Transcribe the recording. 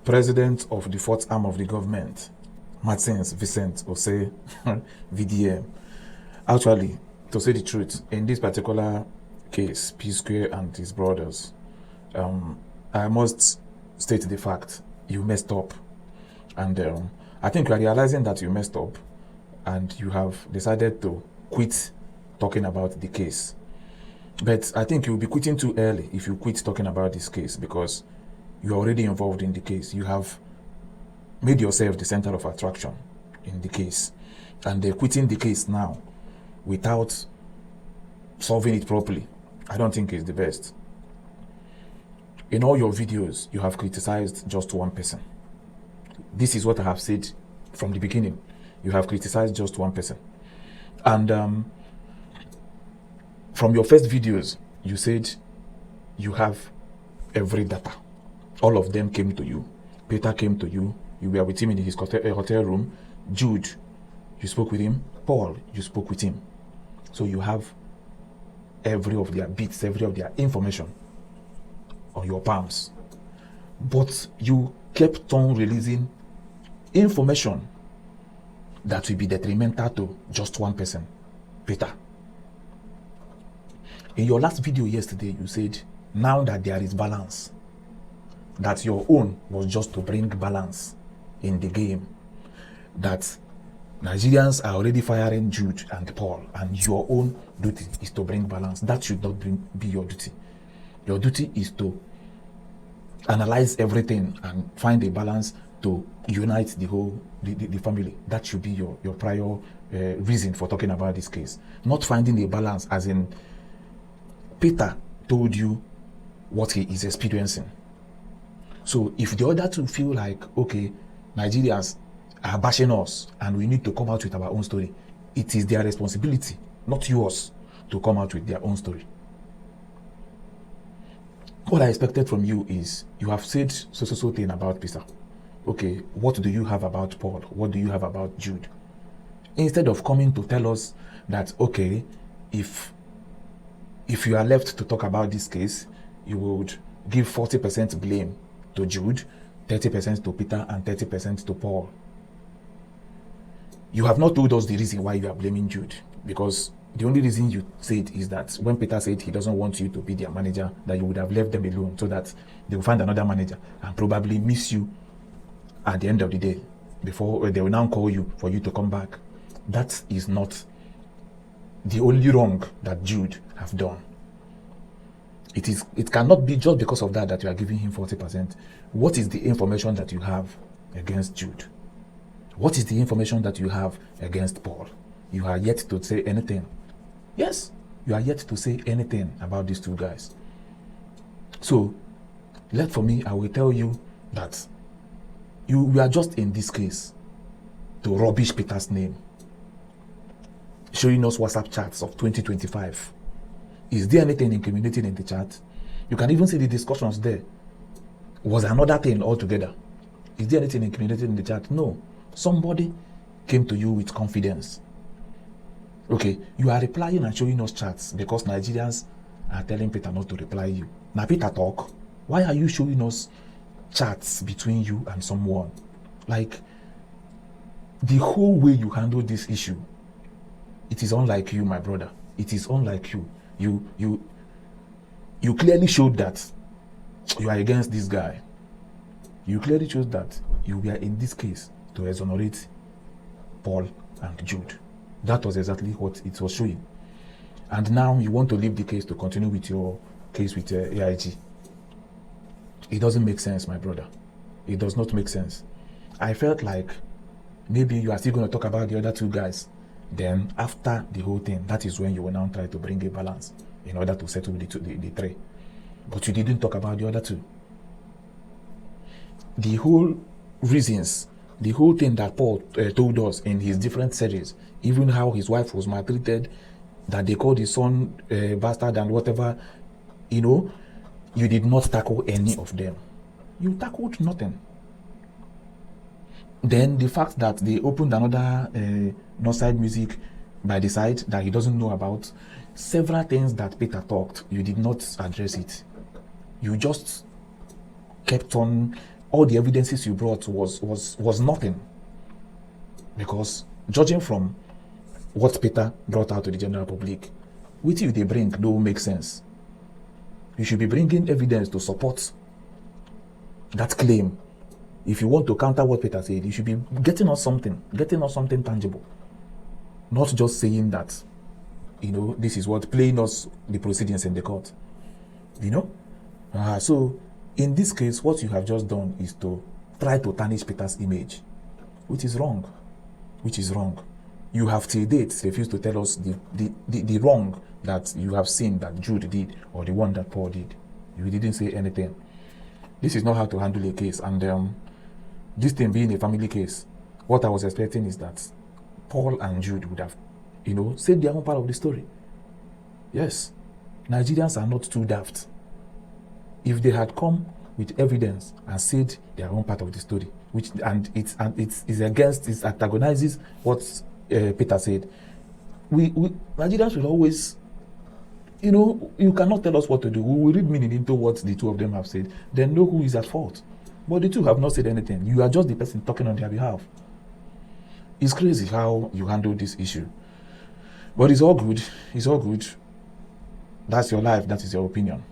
president of the fourth arm of the government, Martins Vincent Ose, VDM. Actually, to say the truth, in this particular case, P Square and his brothers, I must state the fact you messed up, and I think you are realizing that you messed up, and you have decided to quit talking about the case. But I think you'll be quitting too early if you quit talking about this case, because you're already involved in the case. You have made yourself the center of attraction in the case, and quitting the case now without solving it properly, I don't think is the best. In all your videos, you have criticized just one person. This is what I have said from the beginning. You have criticized just one person. And from your first videos, you said you have every data. All of them came to you. Peter came to you. You were with him in his hotel room. Jude, you spoke with him. Paul, you spoke with him. So you have every of their bits, every of their information on your palms. But you kept on releasing information that will be detrimental to just one person, Peter. In your last video yesterday, you said, now that there is balance, that your own was just to bring balance in the game, that Nigerians are already firing Jude and Paul, and your own duty is to bring balance. That should not be your duty. Your duty is to analyze everything and find a balance to unite the whole the family. That should be your prior reason for talking about this case. Not finding a balance, as in Peter told you what he is experiencing. So if the other two feel like, okay, Nigerians are bashing us and we need to come out with our own story, it is their responsibility, not yours, to come out with their own story. What I expected from you is, you have said so thing about Peter. Okay, what do you have about Paul? What do you have about Jude? Instead of coming to tell us that, okay, if you are left to talk about this case, you would give 40% blame to Jude, 30% to Peter, and 30% to Paul. You have not told us the reason why you are blaming Jude, because the only reason you said is that when Peter said he doesn't want you to be their manager, that you would have left them alone so that they will find another manager and probably miss you at the end of the day, before they will now call you for you to come back. That is not the only wrong that Jude have done. It cannot be just because of that you are giving him 40%. What is the information that you have against Jude? What is the information that you have against Paul? You are yet to say anything. Yes, you are yet to say anything about these two guys. So, for me, I will tell you that we are just in this case to rubbish Peter's name, showing us WhatsApp chats of 2025. Is there anything incriminating in the chat? You can even see the discussions there. Was another thing altogether. Is there anything incriminating in the chat? No. Somebody came to you with confidence. Okay, you are replying and showing us chats because Nigerians are telling Peter not to reply you. Now Peter talk. Why are you showing us chats between you and someone? Like, the whole way you handle this issue, it is unlike you, my brother. It is unlike you. You clearly showed that you are against this guy. You clearly showed that you were in this case to exonerate Paul and Jude. That was exactly what it was showing. And now you want to leave the case to continue with your case with AIG. It doesn't make sense, my brother. It does not make sense. I felt like maybe you are still going to talk about the other two guys. Then after the whole thing, that is when you will now try to bring a balance in order to settle the three. But you didn't talk about the other two. The whole reasons, the whole thing that Paul told us in his different series, even how his wife was maltreated, that they called his son bastard and whatever, you did not tackle any of them. You tackled nothing. Then the fact that they opened another Northside music by the side that he doesn't know about, several things that Peter talked, you did not address it. You just kept on all the evidences you brought was nothing. Because judging from what Peter brought out to the general public, with you they bring don't make sense. You should be bringing evidence to support that claim. If you want to counter what Peter said, you should be getting us something tangible. Not just saying that, this is what, playing us the proceedings in the court. So in this case, what you have just done is to try to tarnish Peter's image, which is wrong. You have till date refused to tell us the wrong that you have seen that Jude did, or the one that Paul did. You didn't say anything. This is not how to handle a case. And this thing being a family case, what I was expecting is that Paul and Jude would have, said their own part of the story. Yes, Nigerians are not too daft. If they had come with evidence and said their own part of the story, it antagonizes what Peter said, we Nigerians will always, you cannot tell us what to do. We will read meaning into what the two of them have said, then know who is at fault. But the two have not said anything. You are just the person talking on their behalf. It's crazy how you handle this issue. But it's all good. That's your life. That is your opinion.